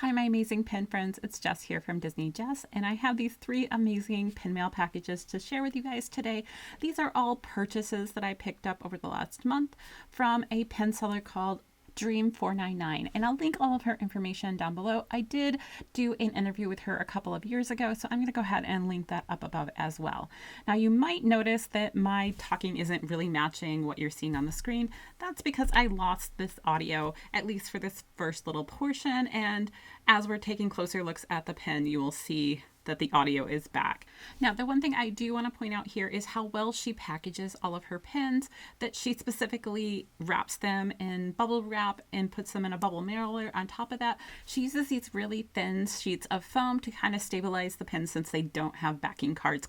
Hi, my amazing pen friends. It's Jess here from Disney Jess, and I have these three amazing pen mail packages to share with you guys today. These are all purchases that I picked up over the last month from a pen seller called Dream 499, and I'll link all of her information down below. I did do an interview with her a couple of years ago, so I'm going to go ahead and link that up above as well. Now, you might notice that my talking isn't really matching what you're seeing on the screen. That's because I lost this audio, at least for this first little portion, and as we're taking closer looks at the pen, you will see that the audio is back. Now, the one thing I do want to point out here is how well she packages all of her pens, that she specifically wraps them in bubble wrap and puts them in a bubble mailer on top of that. She uses these really thin sheets of foam to kind of stabilize the pens since they don't have backing cards.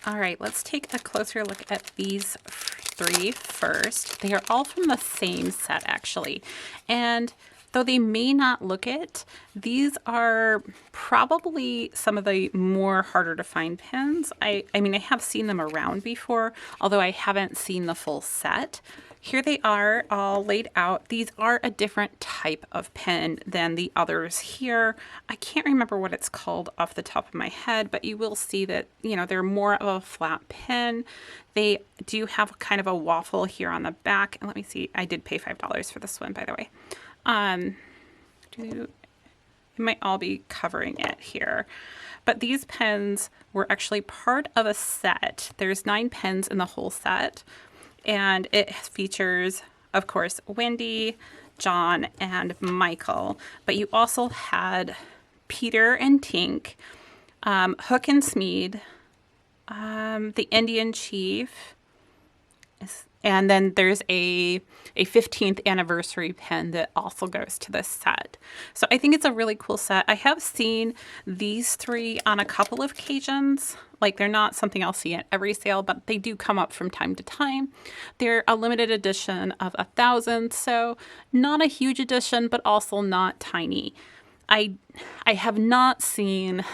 All right, let's take a closer look at these three first. They are all from the same set actually. And though they may not look it, these are probably some of the more harder to find pens. I mean, I have seen them around before, although I haven't seen the full set. Here they are all laid out. These are a different type of pen than the others here. I can't remember what it's called off the top of my head, but you will see that, you know, they're more of a flat pen. They do have kind of a waffle here on the back. And let me see, I did pay $5 for this one, by the way. It might all be covering it here, but these pens were actually part of a set. There's 9 pens in the whole set, and it features, of course, Wendy, John, and Michael, but you also had Peter and Tink, Hook and Smead, the Indian Chief, and then there's a 15th anniversary pen that also goes to this set. So I think it's a really cool set. I have seen these three on a couple of occasions. Like, they're not something I'll see at every sale, but they do come up from time to time. They're a limited edition of 1,000, so not a huge edition, but also not tiny. I have not seen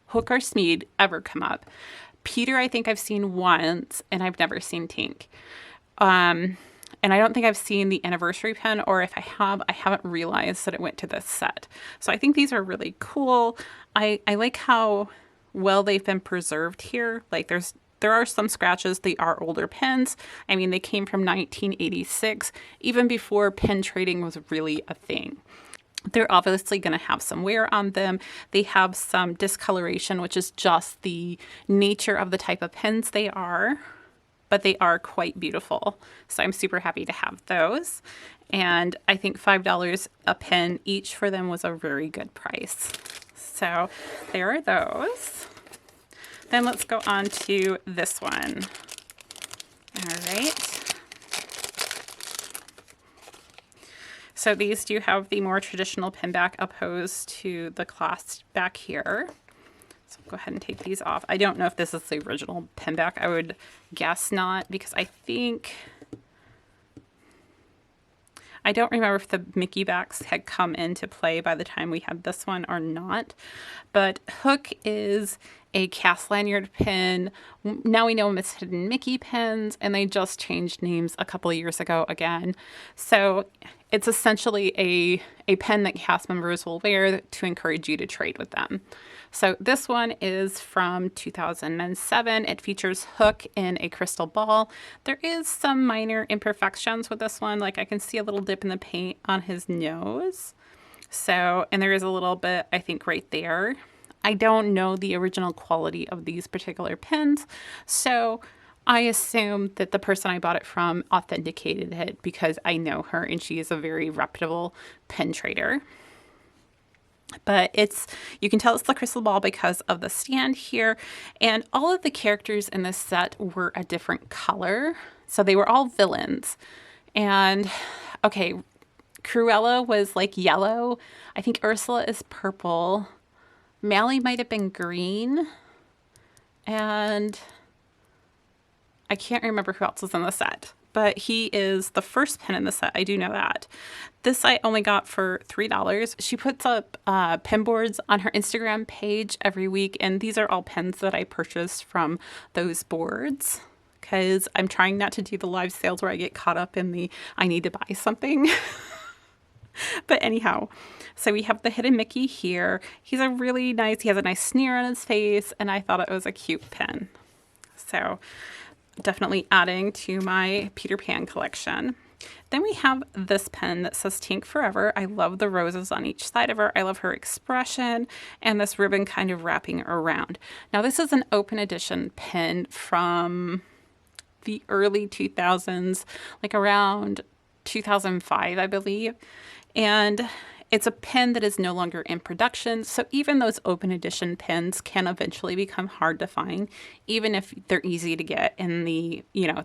Hook or Smead ever come up. Peter, I think I've seen once, and I've never seen Tink. And I don't think I've seen the anniversary pen, or if I have, I haven't realized that it went to this set. So I think these are really cool. I like how well they've been preserved here. Like, there are some scratches. They are older pens. I mean, they came from 1986, even before pen trading was really a thing. They're obviously going to have some wear on them. They have some discoloration, which is just the nature of the type of pens they are, but they are quite beautiful. So I'm super happy to have those. And I think $5 a pen each for them was a very good price. So there are those. Then let's go on to this one. All right. So these do have the more traditional pen back opposed to the clasp back here. So I'll go ahead and take these off. I don't know if this is the original pen back. I would guess not, because I don't remember if the Mickey backs had come into play by the time we had this one or not. But Hook is a cast lanyard pen. Now we know them as Hidden Mickey pens, and they just changed names a couple of years ago again. So it's essentially a pen that cast members will wear to encourage you to trade with them. So this one is from 2007. It features Hook in a crystal ball. There is some minor imperfections with this one. Like, I can see a little dip in the paint on his nose. So, and there is a little bit, I think, right there. I don't know the original quality of these particular pens, so I assume that the person I bought it from authenticated it because I know her and she is a very reputable pen trader. But you can tell it's the crystal ball because of the stand here, and all of the characters in this set were a different color. So they were all villains. And okay, Cruella was like yellow. I think Ursula is purple. Mally might have been green, and I can't remember who else was in the set, but he is the first pen in the set. I do know that. This I only got for $3. She puts up pen boards on her Instagram page every week, and these are all pens that I purchased from those boards because I'm trying not to do the live sales where I get caught up in the I need to buy something. But anyhow, so we have the hidden Mickey here. He has a nice sneer on his face, and I thought it was a cute pen. So definitely adding to my Peter Pan collection. Then we have this pen that says Tink Forever. I love the roses on each side of her. I love her expression and this ribbon kind of wrapping around. Now this is an open edition pen from the early 2000s, like around 2005, I believe. And it's a pen that is no longer in production, so even those open edition pens can eventually become hard to find, even if they're easy to get in the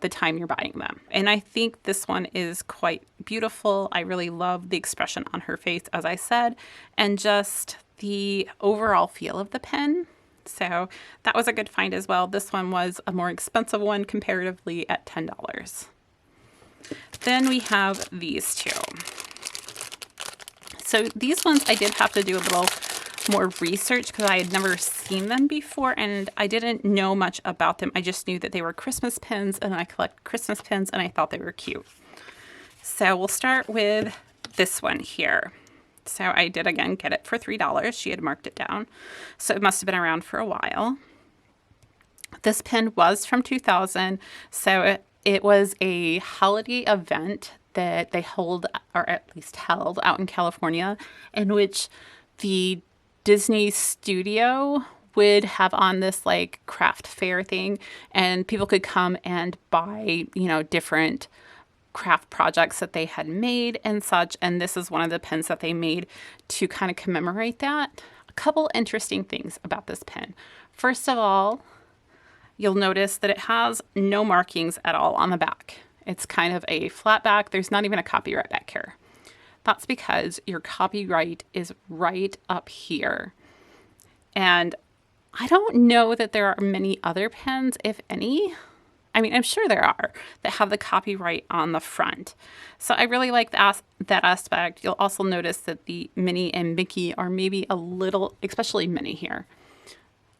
time you're buying them. And I think this one is quite beautiful. I really love the expression on her face, as I said, and just the overall feel of the pen. So that was a good find as well. This one was a more expensive one comparatively at $10. Then we have these two. So these ones I did have to do a little more research because I had never seen them before and I didn't know much about them. I just knew that they were Christmas pins and I collect Christmas pins and I thought they were cute. So we'll start with this one here. So I did again get it for $3. She had marked it down. So it must have been around for a while. This pin was from 2000. So it was a holiday event that they hold, or at least held, out in California, in which the Disney studio would have on this like craft fair thing, and people could come and buy, different craft projects that they had made and such. And this is one of the pens that they made to kind of commemorate that. A couple interesting things about this pen. First of all, you'll notice that it has no markings at all on the back. It's kind of a flat back. There's not even a copyright back here. That's because your copyright is right up here. And I don't know that there are many other pens, if any. I mean, I'm sure there are that have the copyright on the front. So I really like that aspect. You'll also notice that the Minnie and Mickey are maybe a little, especially Minnie here,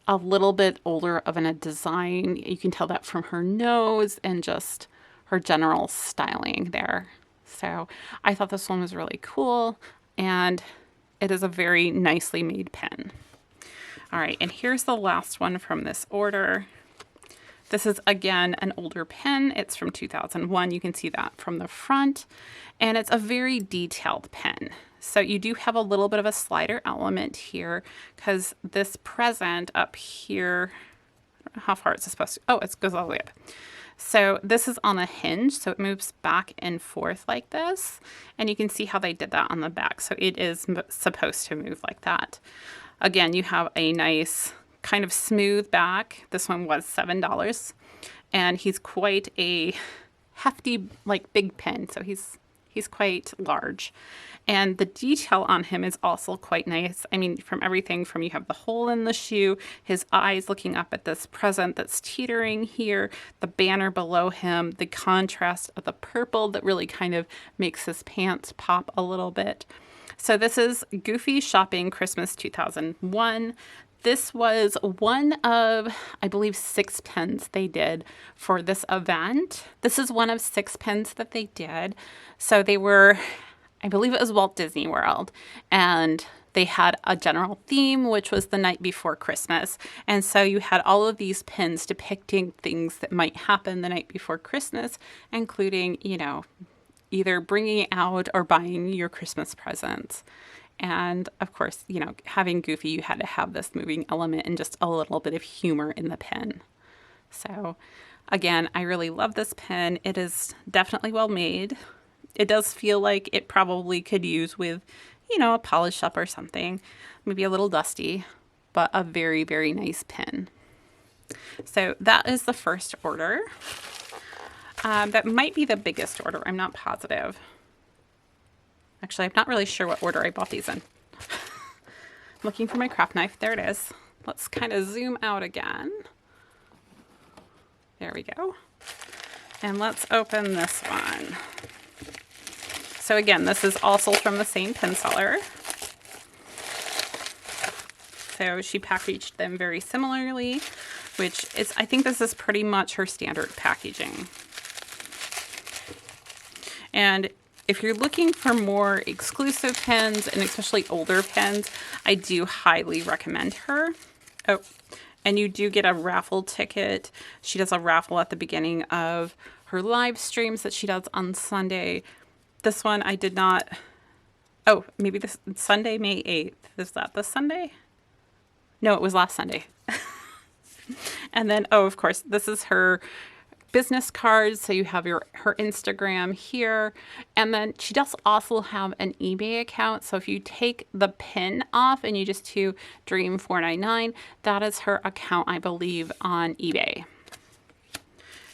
a little bit older of a design. You can tell that from her nose and just her general styling there. So I thought this one was really cool, and it is a very nicely made pen. All right, and here's the last one from this order. This is, again, an older pen. It's from 2001. You can see that from the front, and it's a very detailed pen. So you do have a little bit of a slider element here because this present up here, I don't know how far it's supposed to, oh, it goes all the way up. So this is on a hinge, so it moves back and forth like this. And you can see how they did that on the back. So it is supposed to move like that. Again, you have a nice kind of smooth back. This one was $7. And he's quite a hefty, like big pen. So he's quite large. And the detail on him is also quite nice. I mean, from everything from you have the hole in the shoe, his eyes looking up at this present that's teetering here, the banner below him, the contrast of the purple that really kind of makes his pants pop a little bit. So this is Goofy Shopping Christmas 2001. This was one of, I believe, 6 pens they did for this event. This is one of 6 pens that they did. So they were, I believe it was Walt Disney World, and they had a general theme, which was the night before Christmas. And so you had all of these pins depicting things that might happen the night before Christmas, including, either bringing out or buying your Christmas presents. And of course, having Goofy, you had to have this moving element and just a little bit of humor in the pen. So again, I really love this pen. It is definitely well made. It does feel like it probably could use with, a polish up or something, maybe a little dusty, but a very, very nice pen. So that is the first order. That might be the biggest order. I'm not positive. Actually, I'm not really sure what order I bought these in. I'm looking for my craft knife. There it is. Let's kind of zoom out again. There we go. And let's open this one. So again, this is also from the same pen seller. So she packaged them very similarly, which is, I think this is pretty much her standard packaging. And if you're looking for more exclusive pens, and especially older pens, I do highly recommend her. Oh, and you do get a raffle ticket. She does a raffle at the beginning of her live streams that she does on Sunday. This one I did not. Oh, maybe this Sunday, May 8th. Is that this Sunday? No, it was last Sunday. And then, oh, of course, this is her business cards. So you have her Instagram here. And then she does also have an eBay account. So if you take the pin off and you just do Dream 499, that is her account, I believe, on eBay.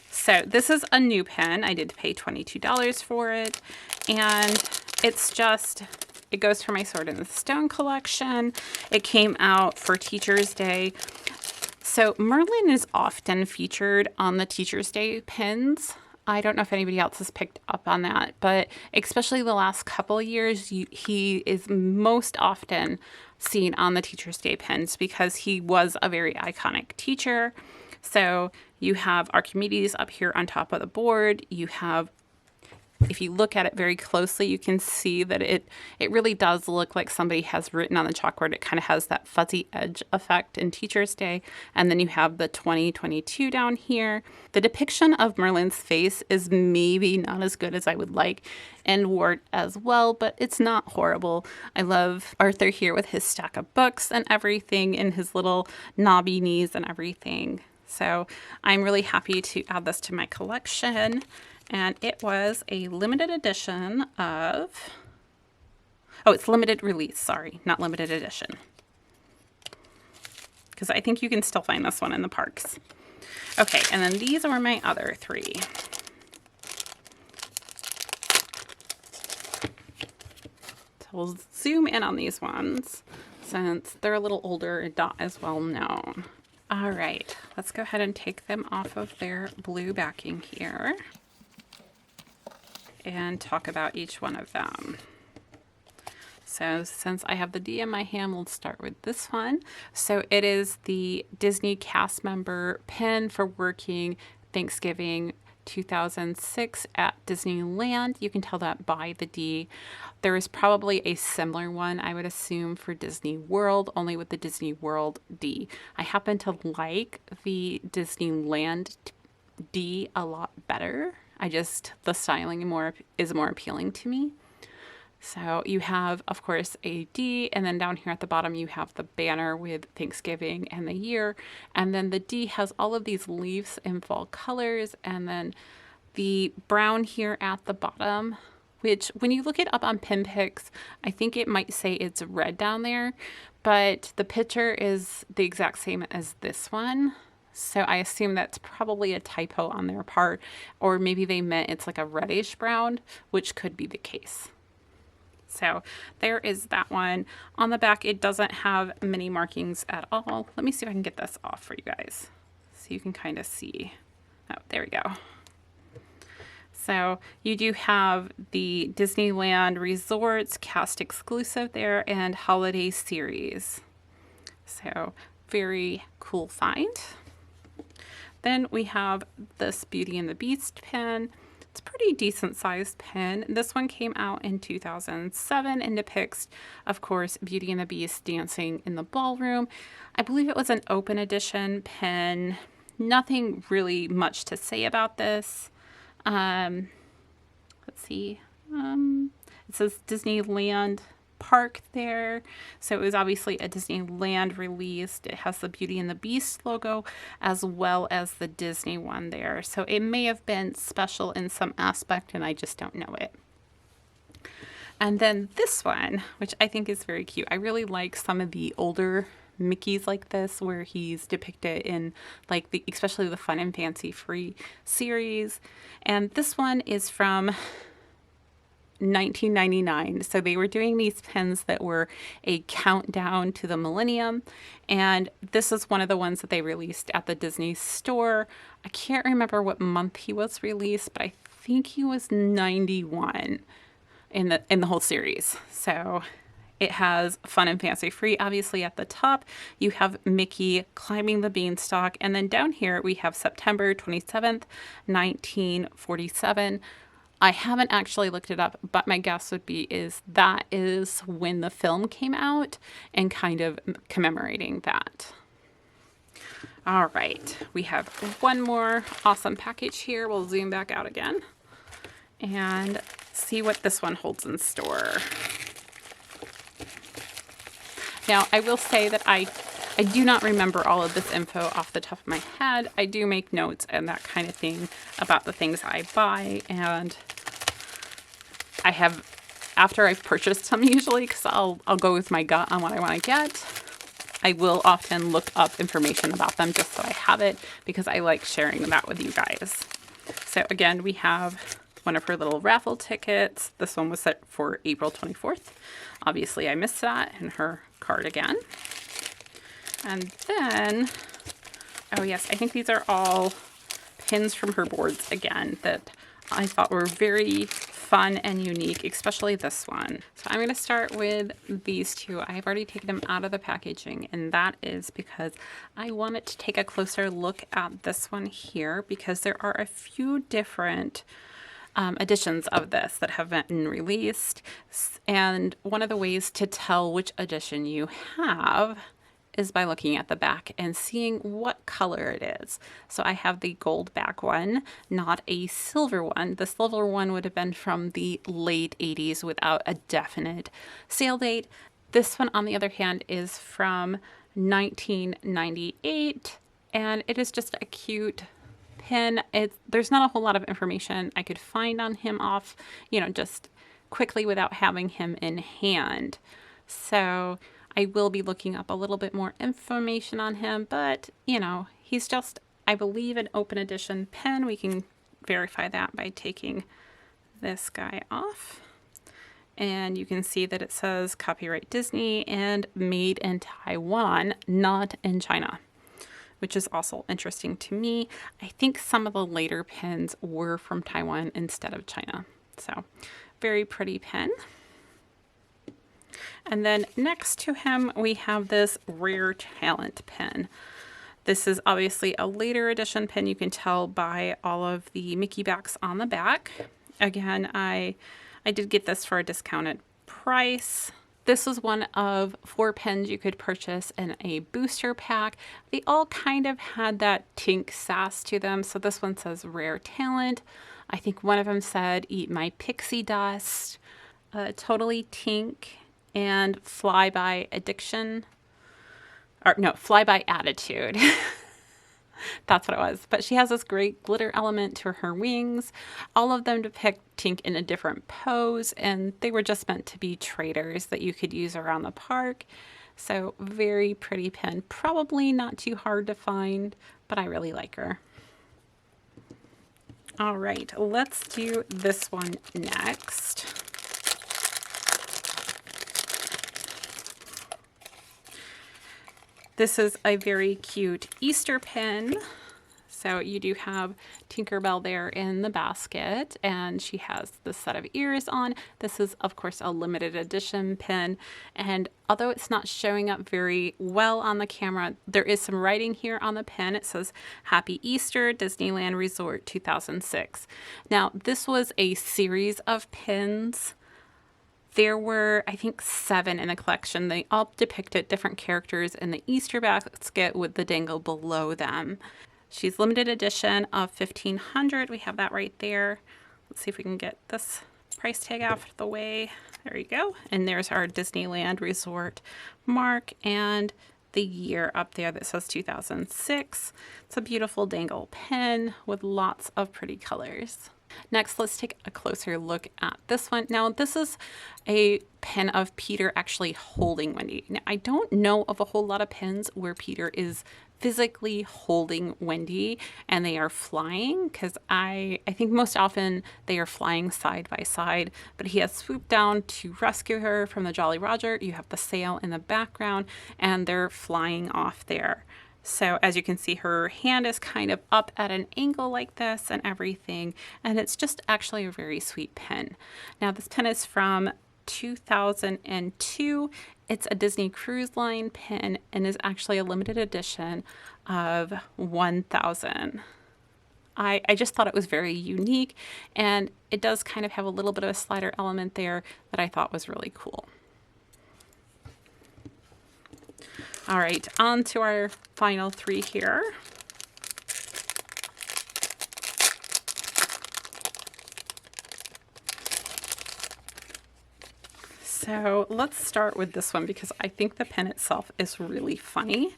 So this is a new pen. I did pay $22 for it. And it's just, it goes for my Sword in the Stone collection. It came out for Teacher's Day. So Merlin is often featured on the Teacher's Day pins. I don't know if anybody else has picked up on that, but especially the last couple of years, he is most often seen on the Teacher's Day pins because he was a very iconic teacher. So you have Archimedes up here on top of the board. You have, if you look at it very closely, you can see that it really does look like somebody has written on the chalkboard. It kind of has that fuzzy edge effect in Teacher's Day. And then you have the 2022 down here. The depiction of Merlin's face is maybe not as good as I would like, and Wart as well, but it's not horrible. I love Arthur here with his stack of books and everything, and his little knobby knees and everything. So I'm really happy to add this to my collection. And it was a limited edition of, oh, it's limited release, sorry, not limited edition. Because I think you can still find this one in the parks. Okay, and then these are my other three. So we'll zoom in on these ones since they're a little older and not as well known. All right, let's go ahead and take them off of their blue backing here and talk about each one of them. So since I have the D in my hand, we'll start with this one. So it is the Disney cast member pin for working Thanksgiving 2006 at Disneyland. You can tell that by the D. There is probably a similar one, I would assume, for Disney World, only with the Disney World D. I happen to like the Disneyland D a lot better. The styling is more appealing to me. So you have, of course, a D, and then down here at the bottom you have the banner with Thanksgiving and the year. And then the D has all of these leaves in fall colors, and then the brown here at the bottom, which when you look it up on Pinpicks, I think it might say it's red down there, but the picture is the exact same as this one. So I assume that's probably a typo on their part, or maybe they meant it's like a reddish brown, which could be the case. So there is that one. On the back, it doesn't have many markings at all. Let me see if I can get this off for you guys so you can kind of see. Oh, there we go. So you do have the Disneyland Resorts cast exclusive there and holiday series. So very cool find. Then we have this Beauty and the Beast pen. It's a pretty decent sized pen. This one came out in 2007 and depicts, of course, Beauty and the Beast dancing in the ballroom. I believe it was an open edition pen. Nothing really much to say about this. Let's see. It says Disneyland Park there. So it was obviously a Disneyland released. It has the Beauty and the Beast logo as well as the Disney one there. So it may have been special in some aspect and I just don't know it. And then this one, which I think is very cute. I really like some of the older Mickeys like this where he's depicted in like especially the Fun and Fancy Free series. And this one is from 1999. So they were doing these pens that were a countdown to the millennium, and this is one of the ones that they released at the Disney store. I can't remember what month he was released, but I think he was 91 in the whole series. So it has Fun and Fancy Free obviously at the top. You have Mickey climbing the beanstalk, and then down here we have September 27th 1947. I haven't actually looked it up, but my guess would be that is when the film came out and kind of commemorating that. All right, we have one more awesome package here. We'll zoom back out again and see what this one holds in store. Now, I will say that I do not remember all of this info off the top of my head. I do make notes and that kind of thing about the things I buy, and I have, after I've purchased some usually, because I'll go with my gut on what I want to get, I will often look up information about them just so I have it, because I like sharing that with you guys. So again, we have one of her little raffle tickets. This one was set for April 24th. Obviously, I missed that, and her card again. And then, oh yes, I think these are all pins from her boards again that I thought were very fun and unique, especially this one. So I'm going to start with these two. I've already taken them out of the packaging, and that is because I wanted to take a closer look at this one here, because there are a few different editions of this that have been released, and one of the ways to tell which edition you have is by looking at the back and seeing what color it is. So I have the gold back one, not a silver one. The silver one would have been from the late 80s without a definite sale date. This one, on the other hand, is from 1998, and it is just a cute pin. There's not a whole lot of information I could find on him off, just quickly without having him in hand. So I will be looking up a little bit more information on him, but he's just, I believe, an open edition pen. We can verify that by taking this guy off. And you can see that it says copyright Disney and made in Taiwan, not in China, which is also interesting to me. I think some of the later pens were from Taiwan instead of China. So very pretty pen. And then next to him, we have this Rare Talent pen. This is obviously a later edition pen. You can tell by all of the Mickey backs on the back. Again, I did get this for a discounted price. This was one of 4 pens you could purchase in a booster pack. They all kind of had that Tink sass to them. So this one says Rare Talent. I think one of them said Eat My Pixie Dust, Totally Tink, and Flyby Addiction. Or no, Flyby Attitude. That's what it was. But she has this great glitter element to her wings. All of them depict Tink in a different pose, and they were just meant to be traders that you could use around the park. So very pretty pen. Probably not too hard to find, but I really like her. All right, let's do this one next. This is a very cute Easter pin. So you do have Tinkerbell there in the basket, and she has this set of ears on. This is, of course, a limited edition pin, and although it's not showing up very well on the camera, there is some writing here on the pin. It says, Happy Easter, Disneyland Resort 2006. Now, this was a series of pins. There were, I think, 7 in the collection. They all depicted different characters in the Easter basket with the dangle below them. She's limited edition of 1,500. We have that right there. Let's see if we can get this price tag out of the way. There you go. And there's our Disneyland Resort mark and the year up there that says 2006. It's a beautiful dangle pen with lots of pretty colors. Next, let's take a closer look at this one. Now, this is a pen of Peter actually holding Wendy. Now, I don't know of a whole lot of pens where Peter is physically holding Wendy and they are flying, because I think most often they are flying side by side, but he has swooped down to rescue her from the Jolly Roger. You have the sail in the background and they're flying off there. So as you can see, her hand is kind of up at an angle like this and everything, and it's just actually a very sweet pen. Now, this pen is from 2002. It's a Disney Cruise Line pen and is actually a limited edition of 1,000. I just thought it was very unique, and it does kind of have a little bit of a slider element there that I thought was really cool. All right, on to our final 3 here. So let's start with this one because I think the pen itself is really funny.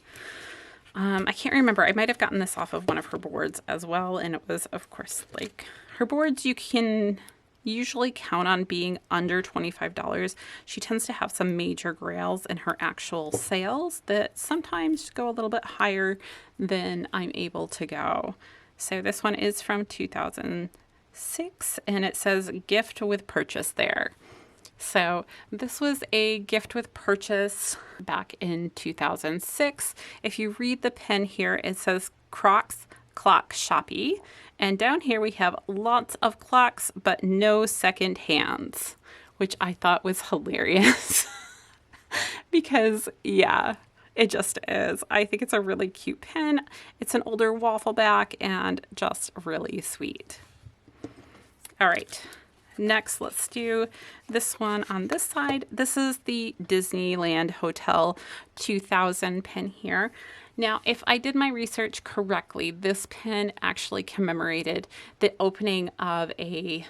I can't remember. I might have gotten this off of one of her boards as well. And it was, of course, like her boards you can usually count on being under $25. She tends to have some major grails in her actual sales that sometimes go a little bit higher than I'm able to go. So this one is from 2006 and it says gift with purchase there. So this was a gift with purchase back in 2006. If you read the pen here, it says Crocs Clock Shoppy. And down here we have lots of clocks, but no second hands, which I thought was hilarious. Because, yeah, it just is. I think it's a really cute pen. It's an older waffle back and just really sweet. All right. Next, let's do this one on this side. This is the Disneyland Hotel 2000 pen here. Now, if I did my research correctly, this pen actually commemorated the opening of a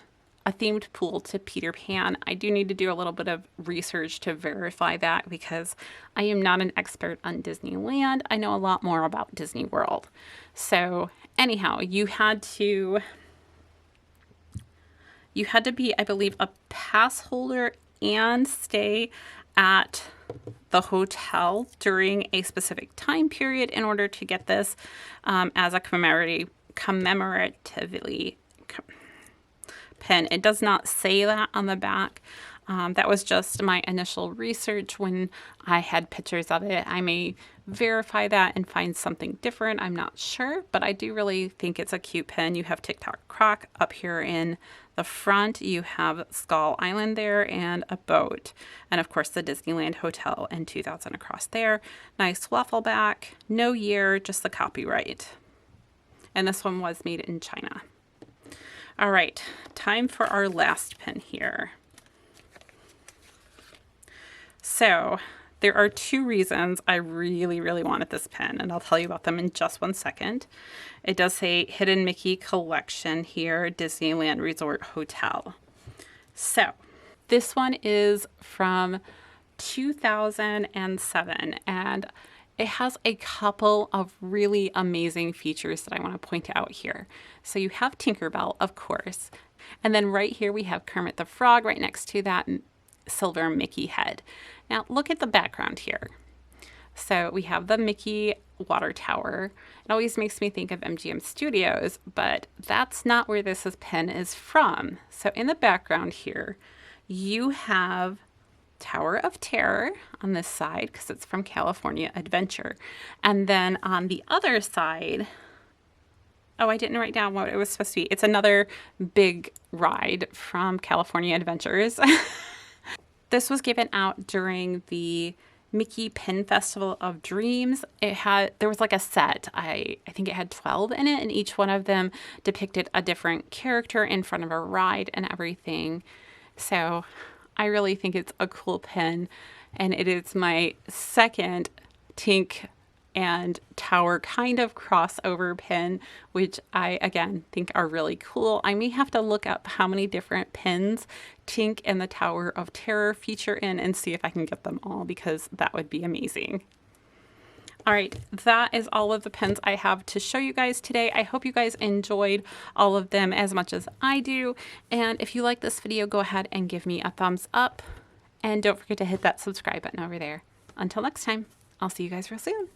themed pool to Peter Pan. I do need to do a little bit of research to verify that because I am not an expert on Disneyland. I know a lot more about Disney World. So anyhow, you had to be, I believe, a pass holder and stay at the hotel during a specific time period in order to get this as a commemoratively pen. It does not say that on the back. That was just my initial research when I had pictures of it. I may verify that and find something different. I'm not sure, but I do really think it's a cute pen. You have TikTok Croc up here in the front. You have Skull Island there and a boat. And of course the Disneyland Hotel and 2000 across there. Nice waffle back, no year, just the copyright. And this one was made in China. All right, time for our last pen here. So there are 2 reasons I really, really wanted this pen, and I'll tell you about them in just one second. It does say Hidden Mickey Collection here, Disneyland Resort Hotel. So this one is from 2007, and it has a couple of really amazing features that I want to point out here. So you have Tinkerbell, of course, and then right here we have Kermit the Frog right next to that silver Mickey head. Now look at the background here. So we have the Mickey water tower. It always makes me think of MGM Studios, but that's not where this pen is from. So in the background here, you have Tower of Terror on this side because it's from California Adventure. And then on the other side, oh, I didn't write down what it was supposed to be. It's another big ride from California Adventures. This was given out during the Mickey Pen Festival of Dreams. There was like a set. I think it had 12 in it, and each one of them depicted a different character in front of a ride and everything. So I really think it's a cool pen, and it is my second Tink and Tower kind of crossover pen, which I, again, think are really cool. I may have to look up how many different pens Tink and the Tower of Terror feature in and see if I can get them all, because that would be amazing. All right, that is all of the pens I have to show you guys today. I hope you guys enjoyed all of them as much as I do. And if you like this video, go ahead and give me a thumbs up. And don't forget to hit that subscribe button over there. Until next time, I'll see you guys real soon.